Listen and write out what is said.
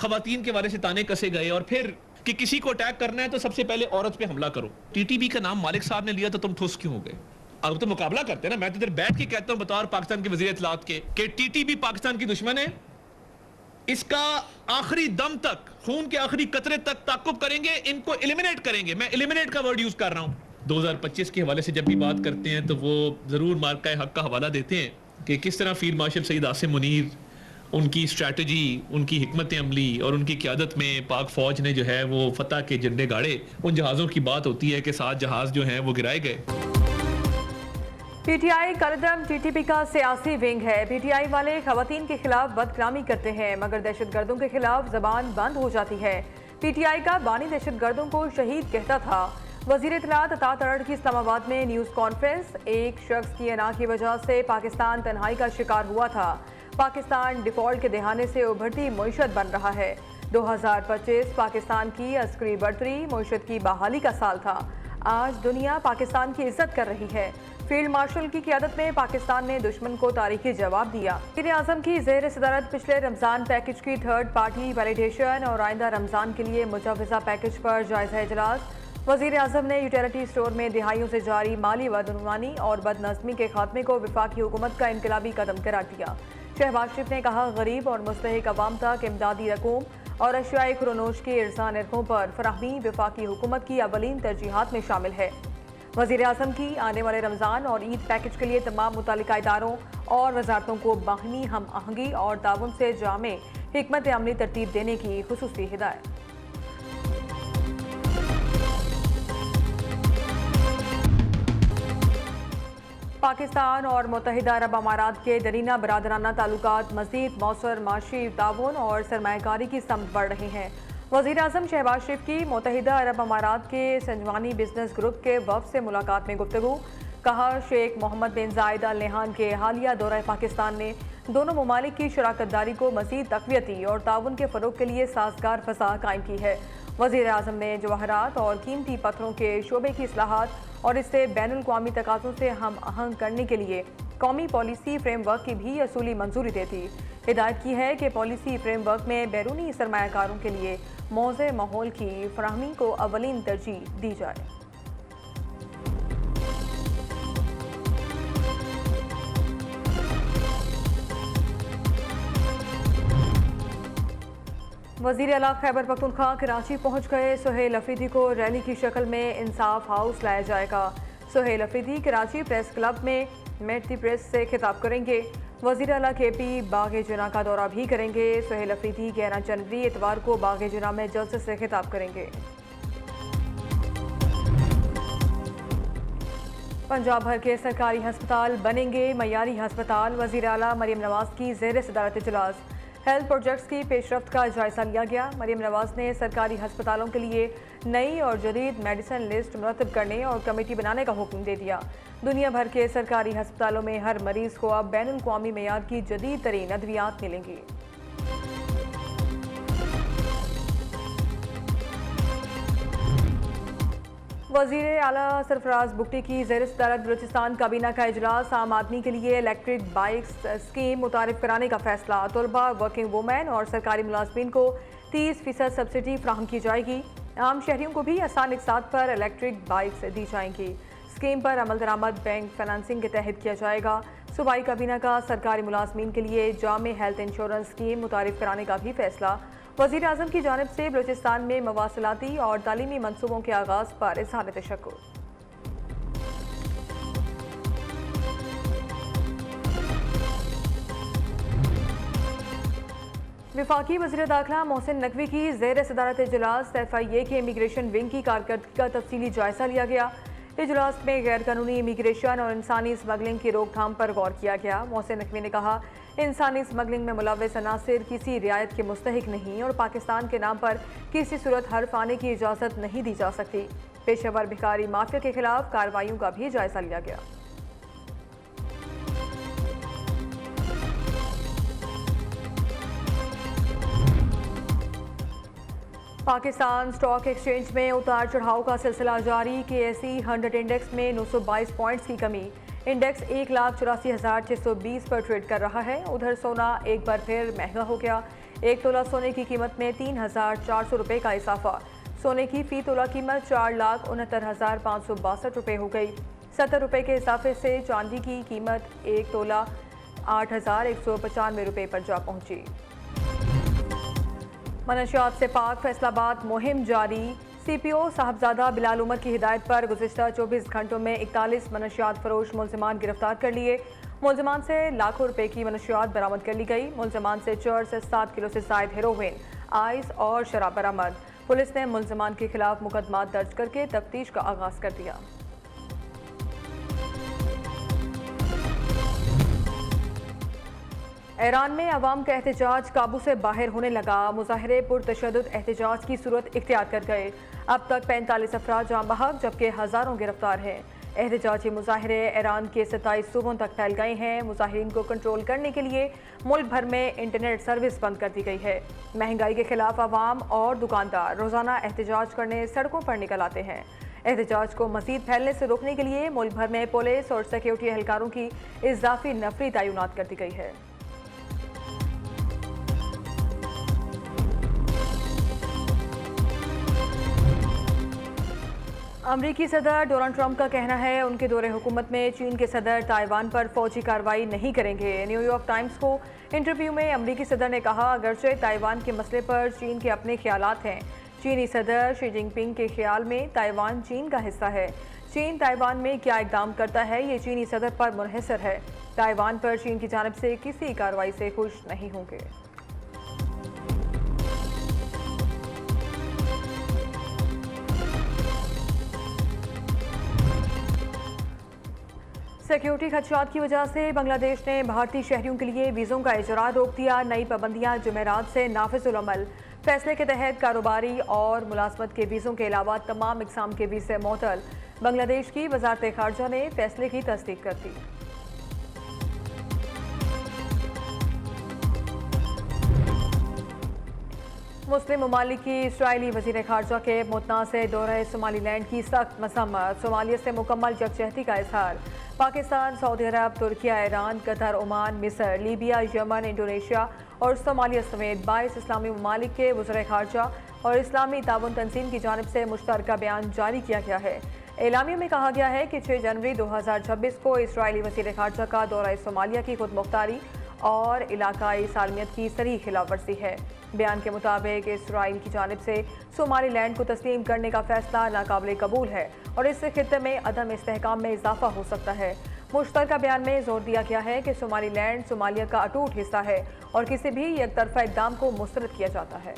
खवातीन के बारे से ताने कसे गए, और फिर कि किसी को अटैक करना है तो सबसे पहले औरत पे हमला करो। टीटीपी का नाम मालिक साहब ने लिया तो तुम ठुस क्यों हो गए? अब तो मुकाबला करते हैं ना, मैं तो इधर बैठ के कहता हूं बतौर पाकिस्तान के वजीर इत्तलात के कि टीटीपी पाकिस्तान की दुश्मन है, इसका आखिरी दम तक, खून के आखिरी कतरे तक ताकुब करेंगे, इनको एलिमिनेट करेंगे। मैं एलिमिनेट का वर्ड यूज कर रहा हूं। 2025 के हवाले से जब भी बात करते हैं तो वो जरूर मार्का हक का हवाला देते हैं कि किस तरह फील्ड मार्शल सईद आसिम मुनीर, उनकी स्ट्रैटेजी, उनकी हिकमत अमली और उनकी क़यादत में पाक फौज ने जो है वो फतह के झंडे गाड़े। उन जहाज़ों की बात होती है कि 7 जहाज़ जो हैं वो गिराए गए। पीटीआई कलदम टीटीपी का सियासी विंग है। पीटीआई वाले खवातीन के खिलाफ बदकलामी करते हैं मगर दहशतगर्दों के खिलाफ जबान बंद हो जाती है। पीटीआई का बानी दहशतगर्दों को शहीद कहता था। वजीर इत्तलात अता तरड़ की इस्लामाबाद में न्यूज़ कॉन्फ्रेंस। एक शख्स की अना की वजह से पाकिस्तान तन्हाई का शिकार हुआ था। पाकिस्तान डिफॉल्ट के दहाने से उभरती मईशत बन रहा है। 2025 पाकिस्तान की अस्करी बर्तरी, मईशत की बहाली का साल था। आज दुनिया पाकिस्तान की इज्जत कर रही है। फील्ड मार्शल की क़यादत में पाकिस्तान ने दुश्मन को तारीखी जवाब दिया। वज़ीर आज़म की ज़ेर सदारत पिछले रमज़ान पैकेज की थर्ड पार्टी वैलिडेशन और आइंदा रमज़ान के लिए मुजव्वज़ा पैकेज पर जायज़ा इजलास। वज़ीर आज़म ने यूटिलिटी स्टोर में दिहाइयों से जारी माली बदनवानी और बदनज़मी के खात्मे को वफाकी हुकूमत का इनकलाबी कदम करार दिया। शहबाज शरीफ ने कहा, गरीब और मुस्तहिक अवाम तक इमदादी रकूम और अशियाई खुरोनोश के इरसा नरखों पर फराहमी वफाकी हुकूमत की अवलीन तरजीहात में शामिल है। वज़ीर आज़म की आने वाले रमज़ान और ईद पैकेज के लिए तमाम मुतालिका इदारों और वजारतों को बाहमी हम आहंगी और ताउन से जामे हिकमत अमली तरतीब देने की खुसूसी हिदायत। पाकिस्तान और मुत्तहिदा अरब अमारात के दरीना बरादराना ताल्लुकात मज़ीद मौसर माशी ताउन और सरमायाकारी की समत बढ़ रहे हैं। वज़ीर आज़म शहबाज शरीफ की मुत्तहिदा अरब अमारात के संजवानी बिजनेस ग्रुप के वफ़द से मुलाकात में गुफ्तगू। कहा, शेख मोहम्मद बिन जायद अल नहयान के हालिया दौरा पाकिस्तान ने दोनों ममालिक की शराकत दारी को मज़ीद तक़वियती और ताउन के फ़रोग़ के लिए साज़गार फ़ज़ा कायम की है। वज़ीर आज़म ने जवाहरात और कीमती पत्थरों के शोबे की इस्लाहात और इससे बैनुल अक़वामी तकाज़ों से हम आहंग करने के लिए कौमी पॉलिसी फ्रेमवर्क की भी असूली मंजूरी दे दी। हिदायत की है कि पॉलिसी फ्रेमवर्क में बैरूनी सरमायाकारों के लिए मौज़े माहौल की फराहमी को अवलीन तरजीह दी जाए। वज़ीर आला खैबर पख्तूनख्वा कराची पहुँच गए। सुहेल अफरीदी को रैली की शक्ल में इंसाफ हाउस लाया जाएगा। सुहेल अफरीदी कराची प्रेस क्लब में मेट दी प्रेस से खिताब करेंगे। वज़ीर आला KP बाग जना का दौरा भी करेंगे। सुहेल अफरीदी 11 जनवरी इतवार को बाग जना में जलसे से खिताब करेंगे। पंजाब भर के सरकारी हस्पताल बनेंगे मयारी हस्पताल। वज़ीर आला मरीम नवाज की ज़ेर सदारत इजलास। हेल्थ प्रोजेक्ट्स की पेशरफ्त का जायजा लिया गया। मरीम नवाज ने सरकारी हस्पतालों के लिए नई और जदीद मेडिसिन लिस्ट मुरतब करने और कमेटी बनाने का हुक्म दे दिया। दुनिया भर के सरकारी हस्पतालों में हर मरीज को अब बैनुल अक़वामी मेयार की जदीद तरीन अद्वियात मिलेंगी। वज़ीर आला सरफराज बुगटी की ज़ेर सदारत बलूचिस्तान काबीना का इजलास। आम आदमी के लिए इलेक्ट्रिक बाइक्स स्कीम मुतारिफ कराने का फैसला। तलबा, वर्किंग वुमेन और सरकारी मुलाजमीन को 30% सब्सिडी फ्राहम की जाएगी। आम शहरियों को भी आसान इकसात पर इलेक्ट्रिक बाइक्स दी जाएंगी। स्कीम पर अमल दरामद बैंक फाइनेंसिंग के तहत किया जाएगा। सूबाई काबीना का सरकारी मुलाजमीन के लिए जामे हेल्थ इंश्योरेंस स्कीम मुतारिफ कराने का भी फैसला। वज़ीर आज़म की जानिब से बलूचिस्तान में मवासलाती और तालीमी मनसूबों के आगाज़ पर इज़हार तशक्कुर। वफाकी वज़ीर दाखिला मोहसिन नकवी की ज़ेर सदारत इजलास। FIA के इमिग्रेशन विंग की कारकर्दगी का तफसीली जायजा लिया गया। इजलास में गैर कानूनी इमिग्रेशन और इंसानी स्मगलिंग की रोकथाम पर गौर किया गया। मोहसिन नकवी ने कहा, इंसानी स्मगलिंग में मुलव्वस अनासिर किसी रियायत के मुस्तहिक नहीं और पाकिस्तान के नाम पर किसी सूरत हर्फ आने की इजाज़त नहीं दी जा सकती। पेशेवर भिखारी माफिया के खिलाफ कार्रवाइयों का भी जायजा लिया गया। पाकिस्तान स्टॉक एक्सचेंज में उतार चढ़ाव का सिलसिला जारी। KSE 100 इंडेक्स में 922 पॉइंट्स की कमी। इंडेक्स 1,84,620 पर ट्रेड कर रहा है। उधर सोना एक बार फिर महंगा हो गया। 1 तोला सोने की कीमत में 3,400 रुपये का इजाफा। सोने की फी तोला कीमत 4,69,562 रुपये हो गई। 70 रुपये के इजाफे से चांदी की कीमत 1 तोला 8,195 रुपये पर जा पहुंची। मनशियात से पाक फैसलाबाद मुहिम जारी। CPO साहबजादा बिलाल उमर की हिदायत पर गुज़िश्ता 24 घंटों में 41 मनशियात फरोश मुलजमान गिरफ्तार कर लिए। मुलजमान से लाखों रुपए की मनशियात बरामद कर ली गई। मुलजमान से चर्च से 7 किलो से जायद हेरोइन, आइस और शराब बरामद। पुलिस ने मुलजमान के खिलाफ मुकदमा दर्ज करके तफ्तीश का आगाज कर दिया। ईरान में अवाम का एहतजाज काबू से बाहर होने लगा। मुजाहिरे पुरतशद्दुद एहतजाज की सूरत इख्तियार कर गए। अब तक 45 अफराद जाँ बहक जबकि हज़ारों गिरफ्तार हैं। एहतजाजी मुजाहिरे ईरान के 27 सूबों तक फैल गए हैं। मुजाहिरीन को कंट्रोल करने के लिए मुल्क भर में इंटरनेट सर्विस बंद कर दी गई है। महंगाई के खिलाफ अवाम और दुकानदार रोज़ाना एहतजाज करने सड़कों पर निकल आते हैं। एहतजाज को मज़ीद फैलने से रोकने के लिए मुल्क भर में पुलिस और सिक्योरिटी एहलकारों की इजाफी नफरी तैनात कर दी गई है। अमरीकी सदर डोनाल्ड ट्रंप का कहना है उनके दौरे हुकूमत में चीन के सदर ताइवान पर फौजी कार्रवाई नहीं करेंगे। न्यूयॉर्क टाइम्स को इंटरव्यू में अमरीकी सदर ने कहा, अगरचे ताइवान के मसले पर चीन के अपने ख्यालात हैं। चीनी सदर शी जिनपिंग के ख्याल में ताइवान चीन का हिस्सा है। चीन ताइवान में क्या इकदाम करता है ये चीनी सदर पर मुनहसर है। ताइवान पर चीन की जानिब से किसी कार्रवाई से खुश नहीं होंगे। सिक्योरिटी खदशात की वजह से बांग्लादेश ने भारतीय शहरियों के लिए वीज़ों का इजरा रोक दिया। नई पाबंदियां जुमेरात से नाफिजुल अमल। फैसले के तहत कारोबारी और मुलाजमत के वीज़ों के अलावा तमाम इकसाम के वीज़े मुअत्तल। बांग्लादेश की वजारत खारजा ने फैसले की तस्दीक कर दी। मुस्लिम ममालिक की इसराइली वज़ीर खारजा के मुतनाज़ दौरे सोमालीलैंड की सख्त मसम्मत। सोमालिया से मुकम्मल यकजहती का इजहार। पाकिस्तान, सऊदी अरब, तुर्किया, ईरान, कतर, ओमान, मिस्र, लीबिया, यमन, इंडोनेशिया और सोमालिया समेत 22 इस्लामी ममालिक के वज़ीर खारजा और इस्लामी ताउन तंजीम की जानिब से मुश्तरका बयान जारी किया गया है। एलामिया में कहा गया है कि 6 जनवरी 2026 को इसराइली वज़ीर खारजा का दौरा सोमालिया की खुद मुख्तारी और इलाकाई सालमियत की सरीह खिलाफ वर्जी है। बयान के मुताबिक इसराइल की जानिब से सोमालीलैंड को तस्लीम करने का फैसला नाकाबिल कबूल है और इससे खित्ते में अदम इस्तेहकाम में इजाफा हो सकता है। मुश्तरका बयान में जोर दिया गया है कि सोमालीलैंड सोमालिया का अटूट हिस्सा है और किसी भी एक तरफा इक़दाम को मुस्तरद किया जाता है।